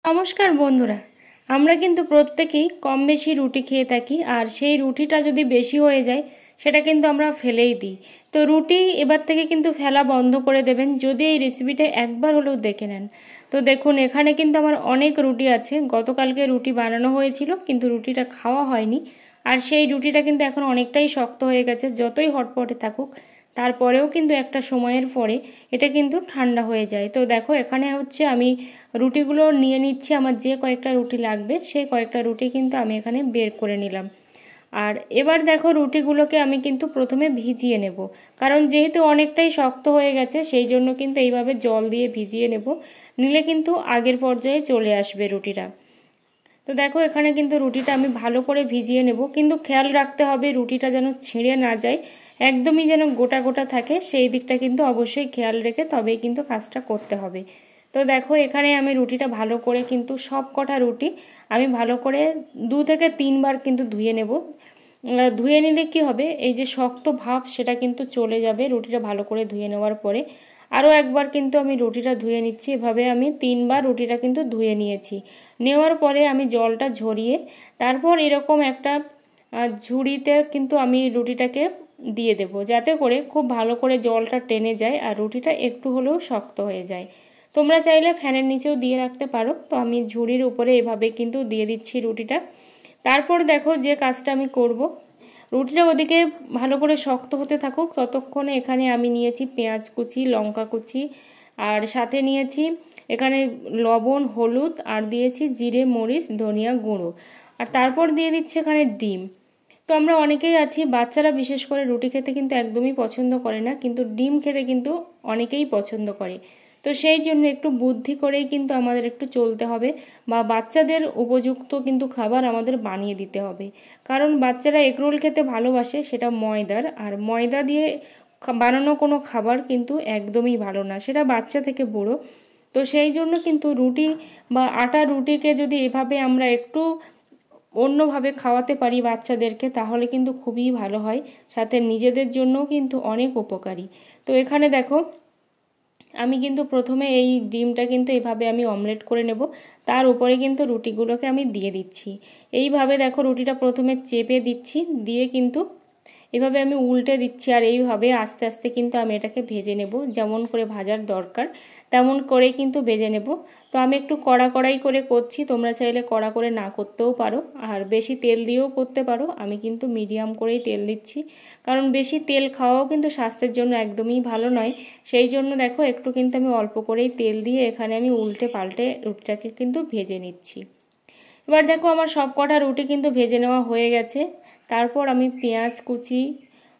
নমস্কার বন্ধুরা, আমরা কিন্তু প্রত্যেকেই কম বেশি রুটি খেয়ে থাকি। আর সেই রুটিটা যদি বেশি হয়ে যায় সেটা কিন্তু আমরা ফেলেই দিই। তো রুটি এবার থেকে কিন্তু ফেলা বন্ধ করে দেবেন যদি এই রেসিপিটা একবার হলেও দেখে নেন। তো দেখুন, এখানে কিন্তু আমার অনেক রুটি আছে। গতকালকে রুটি বানানো হয়েছিল কিন্তু রুটিটা খাওয়া হয়নি। আর সেই রুটিটা কিন্তু এখন অনেকটাই শক্ত হয়ে গেছে। যতই হটপটে থাকুক তারপরেও কিন্তু একটা সময়ের পরে এটা কিন্তু ঠান্ডা হয়ে যায়। তো দেখো, এখানে হচ্ছে আমি রুটিগুলো নিয়ে নিচ্ছি। আমার যে কয়েকটা রুটি লাগবে সেই কয়েকটা রুটি কিন্তু আমি এখানে বের করে নিলাম। আর এবার দেখো, রুটিগুলোকে আমি কিন্তু প্রথমে ভিজিয়ে নেব, কারণ যেহেতু অনেকটাই শক্ত হয়ে গেছে সেই জন্য কিন্তু এইভাবে জল দিয়ে ভিজিয়ে নেব, নিলে কিন্তু আগের পর্যায়ে চলে আসবে রুটিটা। তো দেখো, এখানে কিন্তু রুটিটা আমি ভালো করে ভিজিয়ে নেব, কিন্তু খেয়াল রাখতে হবে রুটিটা যেন ছিঁড়ে না যায়, একদমই যেন গোটা গোটা থাকে, সেই দিকটা কিন্তু অবশ্যই খেয়াল রেখে তবেই কিন্তু কাজটা করতে হবে। তো দেখো, এখানে আমি রুটিটা ভালো করে কিন্তু সব কটা রুটি আমি ভালো করে 2 থেকে 3 বার কিন্তু ধুয়ে নেব। ধুয়ে নিলে কি হবে, এই যে শক্ত ভাব সেটা কিন্তু চলে যাবে রুটিটা ভালো করে ধুয়ে নেওয়ার পরে। আরও একবার কিন্তু আমি রুটিটা ধুয়ে নিচ্ছি। এভাবে আমি 3 বার রুটিটা কিন্তু ধুয়ে নিয়েছি। নেওয়ার পরে আমি জলটা ঝরিয়ে তারপর এরকম একটা ঝুড়িতে কিন্তু আমি রুটিটাকে দিয়ে দেব, যাতে করে খুব ভালো করে জলটা টেনে যায় আর রুটিটা একটু হলেও শক্ত হয়ে যায়। তোমরা চাইলে ফ্যানের নিচেও দিয়ে রাখতে পারো। তো আমি ঝুড়ির উপরে এভাবে কিন্তু দিয়ে দিচ্ছি রুটিটা। তারপর দেখো, যে কাজটা আমি করব, রুটিটা ওদিকে ভালো করে শক্ত হতে থাকুক ততক্ষণে এখানে আমি নিয়েছি পেঁয়াজ কুচি, লঙ্কা কুচি, আর সাথে নিয়েছি এখানে লবণ, হলুদ, আর দিয়েছি জিরে, মরিচ, ধনিয়া গুঁড়ো, আর তারপর দিয়ে দিচ্ছি এখানে ডিম। তো আমরা অনেকেই আছি, বাচ্চারা বিশেষ করে রুটি খেতে কিন্তু একদমই পছন্দ করে না, কিন্তু ডিম খেতে কিন্তু অনেকেই পছন্দ করে। তো সেই জন্য একটু বুদ্ধি করেই কিন্তু আমাদের একটু চলতে হবে, বা বাচ্চাদের উপযুক্ত কিন্তু খাবার আমাদের বানিয়ে দিতে হবে। কারণ বাচ্চারা এগরোল খেতে ভালোবাসে, সেটা ময়দার, আর ময়দা দিয়ে বানানো কোনো খাবার কিন্তু একদমই ভালো না, সেটা বাচ্চা থেকে বুড়ো। তো সেই জন্য কিন্তু রুটি বা আটা রুটিকে যদি এভাবে আমরা একটু অন্যভাবে খাওয়াতে পারি বাচ্চাদেরকে, তাহলে কিন্তু খুবই ভালো হয়, সাথে নিজেদের জন্যও কিন্তু অনেক উপকারী। তো এখানে দেখো, আমি কিন্তু প্রথমে এই ডিমটা কিন্তু এভাবে আমি অমলেট করে নেব, তার উপরে কিন্তু রুটিগুলোকে আমি দিয়ে দিচ্ছি। এইভাবে দেখো, রুটিটা প্রথমে চেপে দিচ্ছি, দিয়ে কিন্তু এভাবে আমি উল্টে দিচ্ছি, আর এইভাবে আস্তে আস্তে কিন্তু আমি এটাকে ভেজে নেব। যেমন করে ভাজার দরকার তেমন করে কিন্তু ভেজে নেব। তো আমি একটু কড়া কড়াই করে করছি, তোমরা চাইলে কড়া করে না করতেও পারো, আর বেশি তেল দিয়েও করতে পারো। আমি কিন্তু মিডিয়াম করেই তেল দিচ্ছি, কারণ বেশি তেল খাওয়াও কিন্তু স্বাস্থ্যের জন্য একদমই ভালো নয়। সেই জন্য দেখো, একটু কিন্তু আমি অল্প করেই তেল দিয়ে এখানে আমি উল্টে পাল্টে রুটিটাকে কিন্তু ভেজে নিচ্ছি। এবার দেখো, আমার সব কটা রুটি কিন্তু ভেজে নেওয়া হয়ে গেছে। তারপর আমি পেঁয়াজ কুচি,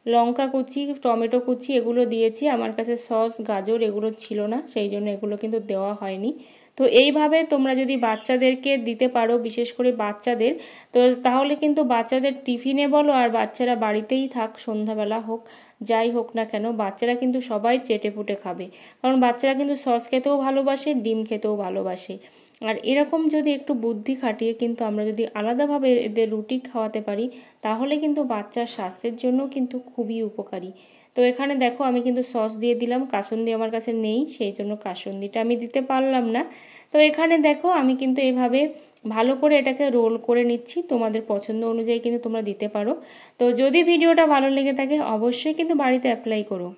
লঙ্কা কুচি, টমেটো কুচি এগুলো দিয়েছি। আমার কাছে সস, গাজর এগুলো ছিল না, সেই জন্য এগুলো কিন্তু দেওয়া হয়নি। তো এইভাবে তোমরা যদি বাচ্চাদেরকে দিতে পারো, বিশেষ করে বাচ্চাদের, তো তাহলে কিন্তু বাচ্চাদের টিফিনে বলো আর বাচ্চারা বাড়িতেই থাক, সন্ধ্যাবেলা হোক যাই হোক না কেন, বাচ্চারা কিন্তু সবাই চেটেপুটে খাবে। কারণ বাচ্চারা কিন্তু সস খেতেও ভালোবাসে, ডিম খেতেও ভালোবাসে। আর এরকম যদি একটু বুদ্ধি খাটিয়ে কিন্তু আমরা যদি আলাদাভাবে এদের রুটি খাওয়াতে পারি, তাহলে কিন্তু বাচ্চার স্বাস্থ্যের জন্য কিন্তু খুবই উপকারী। তো এখানে দেখো, আমি কিন্তু সস দিয়ে দিলাম, কাসুন্দি আমার কাছে নেই, সেই জন্য কাসুন্দিটা আমি দিতে পারলাম না। তো এখানে দেখো, আমি কিন্তু এইভাবে ভালো করে এটাকে রোল করে নিচ্ছি। তোমাদের পছন্দ অনুযায়ী কিন্তু তোমরা দিতে পারো। তো যদি ভিডিওটা ভালো লেগে থাকে অবশ্যই কিন্তু বাড়িতে অ্যাপ্লাই করো।